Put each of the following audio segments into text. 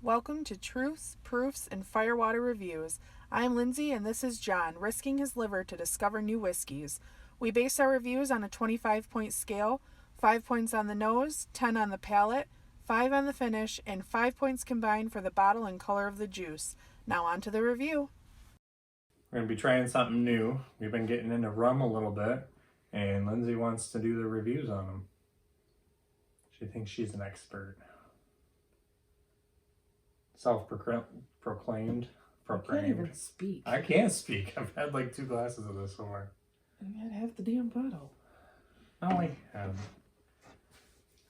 Welcome to Truths, Proofs, and Firewater Reviews. I'm Lindsey and this is John, risking his liver to discover new whiskeys. We base our reviews on a 25-point scale, 5 points on the nose, 10 on the palate, 5 on the finish, and 5 points combined for the bottle and color of the juice. Now on to the review. We're going to be trying something new. We've been getting into rum a little bit, and Lindsey wants to do the reviews on them. She thinks she's an expert. Self-proclaimed. I can't even speak. I can't speak. I've had like 2 glasses of this so far. I had half the damn bottle. Oh, I have.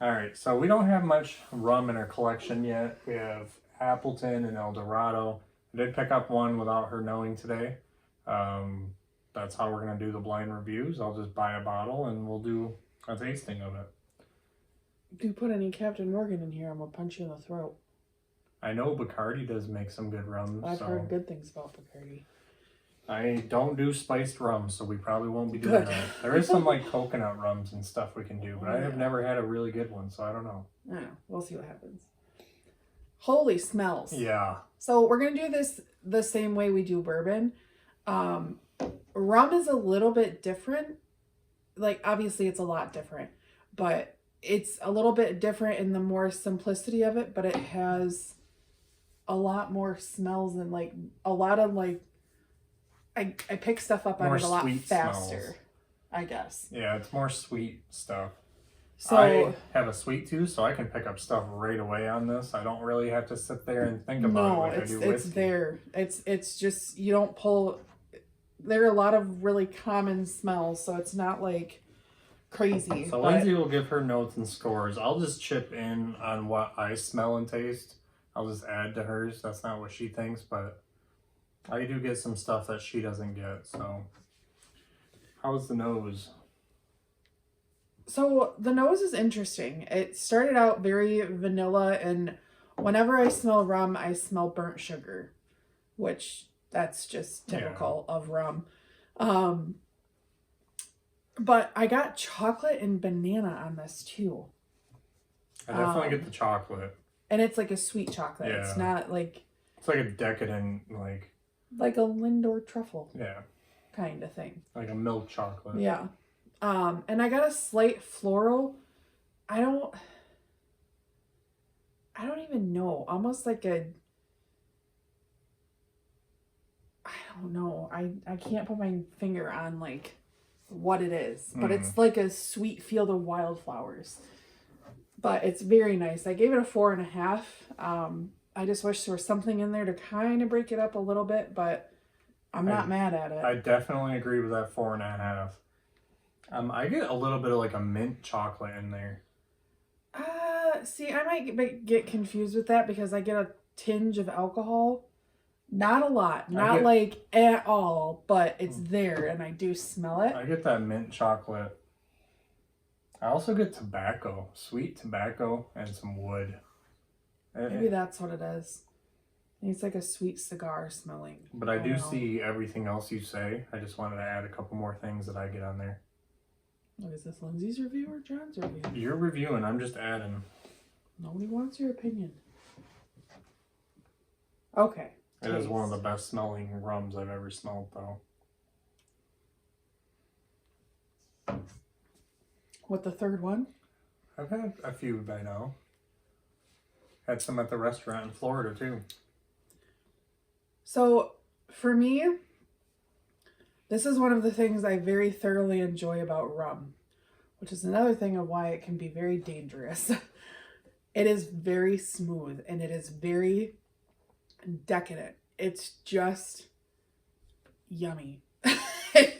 Alright, so we don't have much rum in our collection yet. We have Appleton and El Dorado. I did pick up one without her knowing today. That's how we're going to do the blind reviews. I'll just buy a bottle and we'll do a tasting of it. If you put any Captain Morgan in here, I'm going to punch you in the throat. I know Bacardi does make some good rums. I've heard good things about Bacardi. I don't do spiced rums, so we probably won't be doing that. There is some like coconut rums and stuff we can do, but I have never had a really good one, so I don't know. I don't know. We'll see what happens. Holy smells. Yeah. So we're going to do this the same way we do bourbon. Rum is a little bit different. Like, obviously it's a lot different, but it's a little bit different in the more simplicity of it, but it has a lot more smells and like a lot of like, I pick stuff up on it a lot faster, smells. I guess. Yeah, it's more sweet stuff. So I have a sweet tooth, so I can pick up stuff right away on this. I don't really have to sit there and think about it like I do whiskey. It's there. It's just, you don't pull. There are a lot of really common smells, so it's not like crazy. So Lindsey will give her notes and scores. I'll just chip in on what I smell and taste. I'll just add to hers. That's not what she thinks, but I do get some stuff that she doesn't get. So how's the nose? So the nose is interesting. It started out very vanilla, and whenever I smell rum, I smell burnt sugar, which that's just typical of rum. But I got chocolate and banana on this too. I definitely get the chocolate. And it's like a sweet chocolate. Yeah. It's not like... It's like a decadent, like... Like a Lindor truffle. Yeah. Kind of thing. Like a milk chocolate. Yeah. And I got a slight floral. I don't even know. Almost like a... I don't know. I can't put my finger on like what it is. But it's like a sweet field of wildflowers. But it's very nice. I gave it a 4.5. I just wish there was something in there to kind of break it up a little bit, but I'm not mad at it. I definitely agree with that 4.5. I get a little bit of like a mint chocolate in there. See, I might get confused with that because I get a tinge of alcohol. Not a lot. Not like at all, but it's there and I do smell it. I get that mint chocolate. I also get tobacco, sweet tobacco, and some wood. Maybe that's what it is. It's like a sweet cigar smelling. But I do see everything else you say. I just wanted to add a couple more things that I get on there. What is this, Lindsey's review or John's review? You're reviewing, I'm just adding. Nobody wants your opinion. Okay. It is one of the best smelling rums I've ever smelled, though. What, the third one? I've had a few by now. Had some at the restaurant in Florida, too. So, for me, this is one of the things I very thoroughly enjoy about rum, which is another thing of why it can be very dangerous. It is very smooth, and it is very decadent. It's just yummy.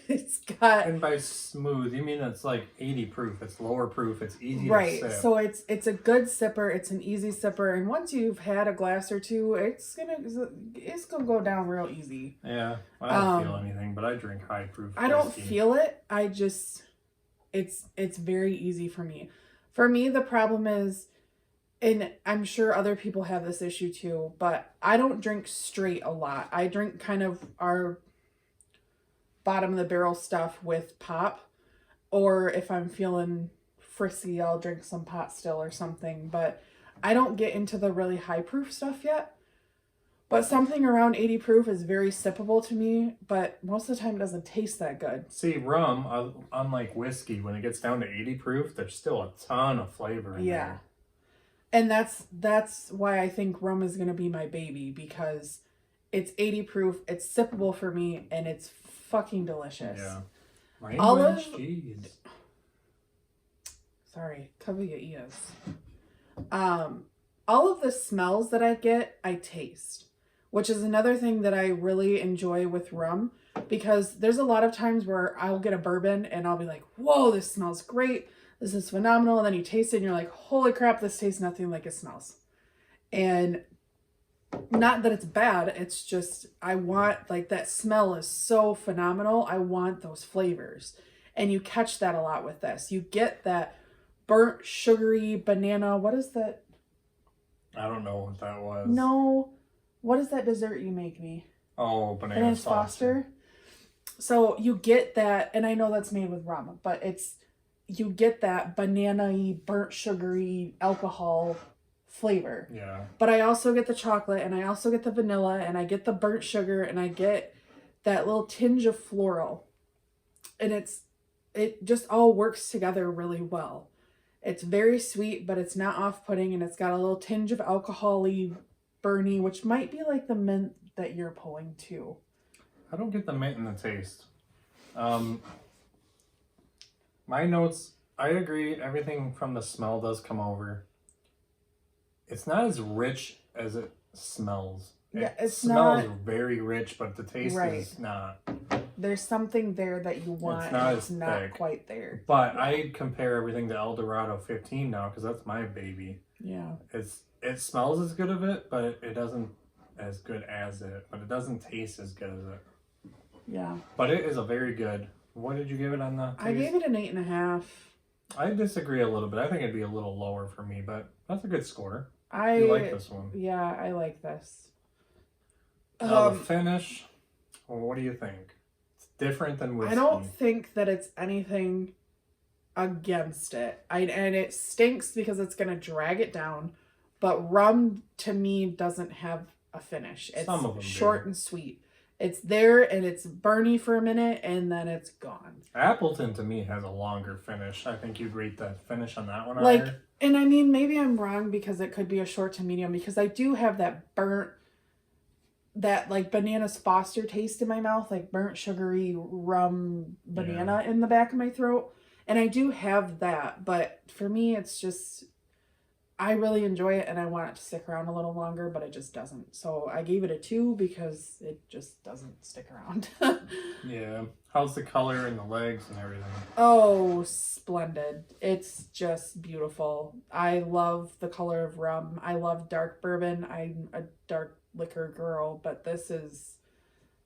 It's got... And by smooth, you mean it's like 80 proof. It's lower proof. It's easy to sip. So it's a good sipper. It's an easy sipper. And once you've had a glass or two, it's gonna go down real easy. Yeah. I don't feel anything, but I drink high proof whiskey. I don't feel it. I just... It's very easy for me. For me, the problem is... And I'm sure other people have this issue too, but I don't drink straight a lot. I drink kind of our bottom of the barrel stuff with pop, or if I'm feeling frisky, I'll drink some pot still or something. But I don't get into the really high proof stuff yet. But something around 80 proof is very sippable to me, but most of the time it doesn't taste that good. See, rum, unlike whiskey, when it gets down to 80 proof, there's still a ton of flavor in there. And that's why I think rum is going to be my baby, because it's 80 proof, it's sippable for me, and it's fucking delicious. Yeah. Sorry, cover your ears. All of the smells that I get, I taste. Which is another thing that I really enjoy with rum, because there's a lot of times where I'll get a bourbon and I'll be like, whoa, this smells great. This is phenomenal. And then you taste it and you're like, holy crap, this tastes nothing like it smells. And not that it's bad. It's just, I want, like, that smell is so phenomenal. I want those flavors. And you catch that a lot with this. You get that burnt, sugary banana. What is that? I don't know what that was. No. What is that dessert you make me? Oh, banana Foster. So you get that, and I know that's made with rum, but you get that banana-y, burnt sugary alcohol flavor. Yeah. But I also get the chocolate, and I also get the vanilla, and I get the burnt sugar, and I get that little tinge of floral. And it just all works together really well. It's very sweet, but it's not off-putting, and it's got a little tinge of alcohol-y, burny, which might be like the mint that you're pulling too. I don't get the mint in the taste. My notes, I agree, everything from the smell does come over. It's not as rich as it smells. It smells very rich, but the taste is not. There's something there that you want, and it's not quite there. But I compare everything to El Dorado 15 now, because that's my baby. Yeah. It smells as good of it, but it doesn't as good as it. But it doesn't taste as good as it. Yeah. But it is a very good. What did you give it on the taste? I gave it an 8.5. I disagree a little bit. I think it'd be a little lower for me, but that's a good score. You like this one? Yeah, I like this. The finish. Well, what do you think? It's different than whiskey. I don't think that it's anything against it. And it stinks because it's going to drag it down. But rum, to me, doesn't have a finish. It's short and sweet. It's there, and it's burny for a minute, and then it's gone. Appleton, to me, has a longer finish. I think you'd rate the finish on that one higher. And I mean, maybe I'm wrong, because it could be a short to medium, because I do have that burnt, that like banana Foster taste in my mouth, like burnt sugary rum banana in the back of my throat. And I do have that, but for me, it's just... I really enjoy it, and I want it to stick around a little longer, but it just doesn't. So I gave it a 2 because it just doesn't stick around. Yeah. How's the color and the legs and everything? Oh, splendid. It's just beautiful. I love the color of rum. I love dark bourbon. I'm a dark liquor girl, but this is...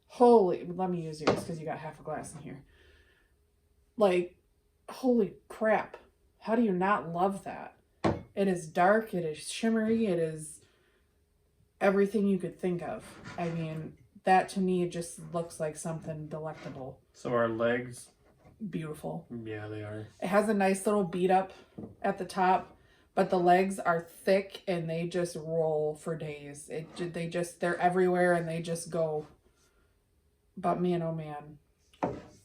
Holy... Let me use yours because you got half a glass in here. Like, holy crap. How do you not love that? It is dark, it is shimmery, it is everything you could think of. I mean, that to me just looks like something delectable. So our legs... Beautiful. Yeah, they are. It has a nice little beat up at the top, but the legs are thick and they just roll for days. They're everywhere and they just go. But man, oh man.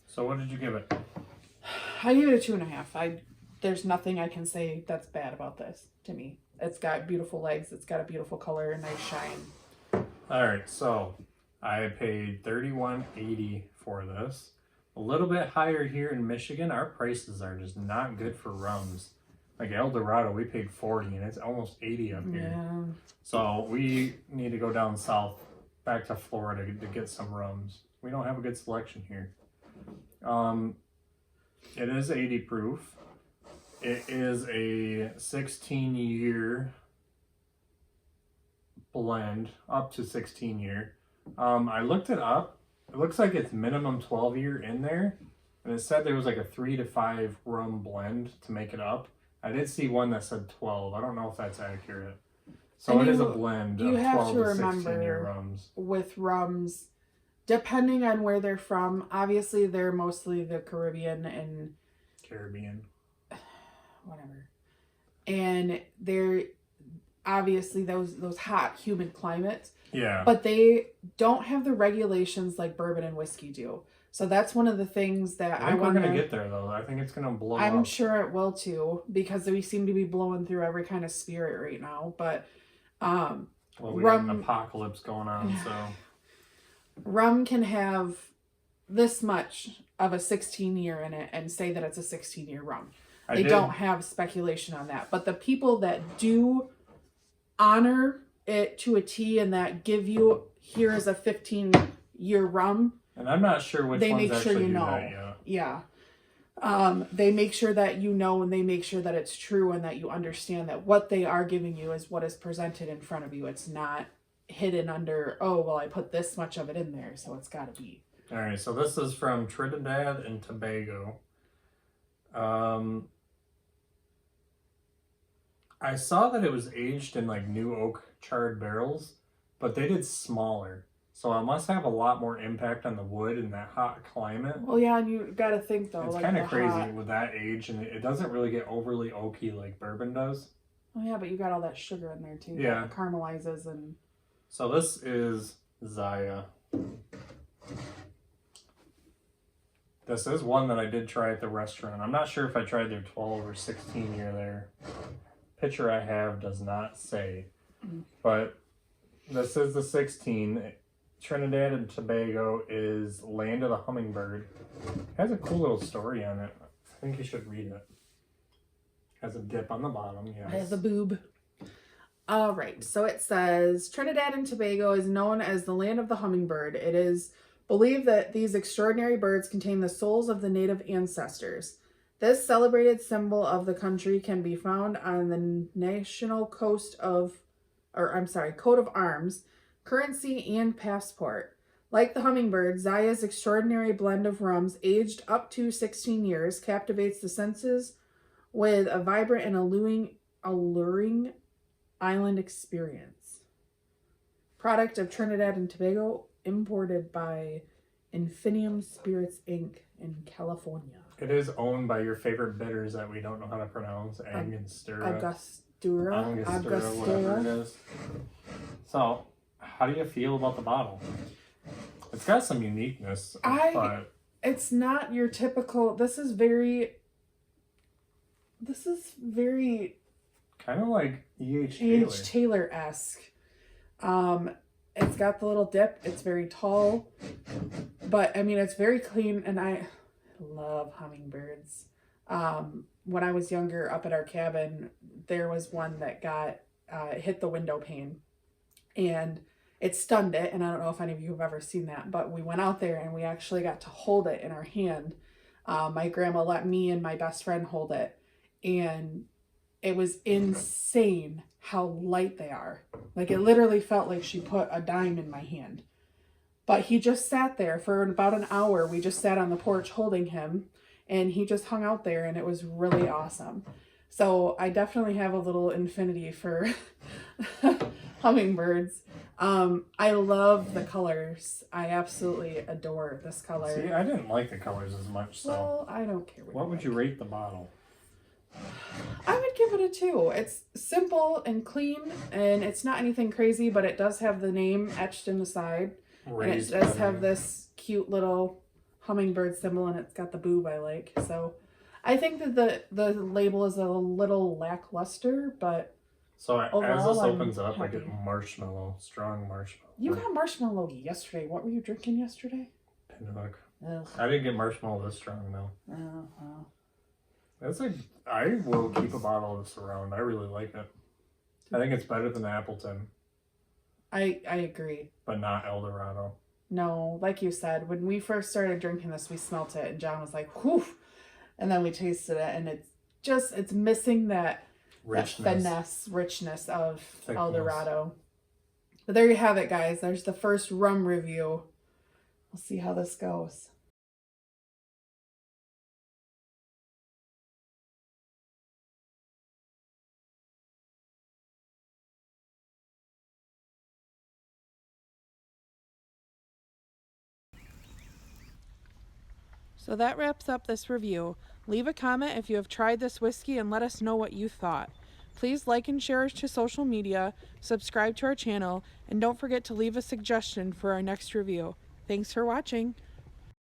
So what did you give it? I gave it a 2.5. There's nothing I can say that's bad about this to me. It's got beautiful legs. It's got a beautiful color and nice shine. All right, so I paid $31.80 for this. A little bit higher here in Michigan. Our prices are just not good for rums. Like El Dorado, we paid $40 and it's almost $80 up here. Yeah. So we need to go down south, back to Florida to get some rums. We don't have a good selection here. It is 80 proof. It is a 16-year blend, up to 16 year. I looked it up. It looks like it's minimum 12 year in there. And it said there was like a 3 to 5 rum blend to make it up. I did see one that said 12. I don't know if that's accurate. So it is a blend of 12 to 16 year rums. With rums, depending on where they're from, obviously they're mostly the Caribbean and... Caribbean. Whatever. And obviously those hot, humid climates. Yeah. But they don't have the regulations like bourbon and whiskey do. So that's one of the things that I think we're gonna get there though. I think it's gonna blow I'm up. sure it will too, because we seem to be blowing through every kind of spirit right now. But well, we got an apocalypse going on, so rum can have this much of a 16-year in it and say that it's a 16-year rum. They don't have speculation on that. But the people that do honor it to a T and that give you, here is a 15-year rum. And I'm not sure which ones actually do that yet. Yeah. They make sure that you know, and they make sure that it's true and that you understand that what they are giving you is what is presented in front of you. It's not hidden under, oh, well, I put this much of it in there, so it's got to be. All right, so this is from Trinidad and Tobago. I saw that it was aged in like new oak charred barrels, but they did smaller. So it must have a lot more impact on the wood in that hot climate. Well, yeah, and you got to think though. It's like kind of crazy with that age, and it doesn't really get overly oaky like bourbon does. Oh yeah, but you got all that sugar in there too. Yeah. That caramelizes and. So this is Zaya. This is one that I did try at the restaurant. I'm not sure if I tried their 12 or 16 year there. Picture I have does not say. But this is the 16. Trinidad and Tobago is Land of the Hummingbird. It has a cool little story on it. I think you should read it. Has a dip on the bottom, yes. Has a boob. All right, so it says, Trinidad and Tobago is known as the land of the hummingbird. It is believed that these extraordinary birds contain the souls of the native ancestors. This celebrated symbol of the country can be found on the national coat of arms, currency, and passport. Like the hummingbird, Zaya's extraordinary blend of rums, aged up to 16 years, captivates the senses with a vibrant and alluring island experience. Product of Trinidad and Tobago, imported by Infinium Spirits Inc. in California. It is owned by your favorite bitters that we don't know how to pronounce. Angostura, whatever it is. So, how do you feel about the bottle? It's got some uniqueness, but it's not your typical. This is very kind of like E.H. Taylor-esque. It's got the little dip. It's very tall, but I mean, it's very clean, and I love hummingbirds. When I was younger, up at our cabin, there was one that got hit the window pane, and it stunned it. And I don't know if any of you have ever seen that, but we went out there and we actually got to hold it in our hand. My grandma let me and my best friend hold it, and it was insane how light they are. Like, it literally felt like she put a dime in my hand. But he just sat there for about an hour. We just sat on the porch holding him, and he just hung out there, and it was really awesome. So I definitely have a little infinity for hummingbirds. I love the colors. I absolutely adore this color. See, I didn't like the colors as much, so. Well, I don't care. What would you rate the bottle? I would give it a 2. It's simple and clean, and it's not anything crazy, but it does have the name etched in the side. Raised and it does have this cute little hummingbird symbol, and it's got the boob I like. So I think that the label is a little lackluster, but so overall, as this opens up, happy. I get marshmallow, strong marshmallow. You got marshmallow yesterday. What were you drinking yesterday? Pinhook. Ugh. I didn't get marshmallow this strong though. Oh, well. I will keep a bottle of this around. I really like it. I think it's better than Appleton. I agree. But not El Dorado. No, like you said, when we first started drinking this, we smelt it, and John was like, whew. And then we tasted it, and it's missing that richness of Thickness. El Dorado. But there you have it, guys. There's the first rum review. We'll see how this goes. So that wraps up this review. Leave a comment if you have tried this whiskey and let us know what you thought. Please like and share us to social media, subscribe to our channel, and don't forget to leave a suggestion for our next review. Thanks for watching.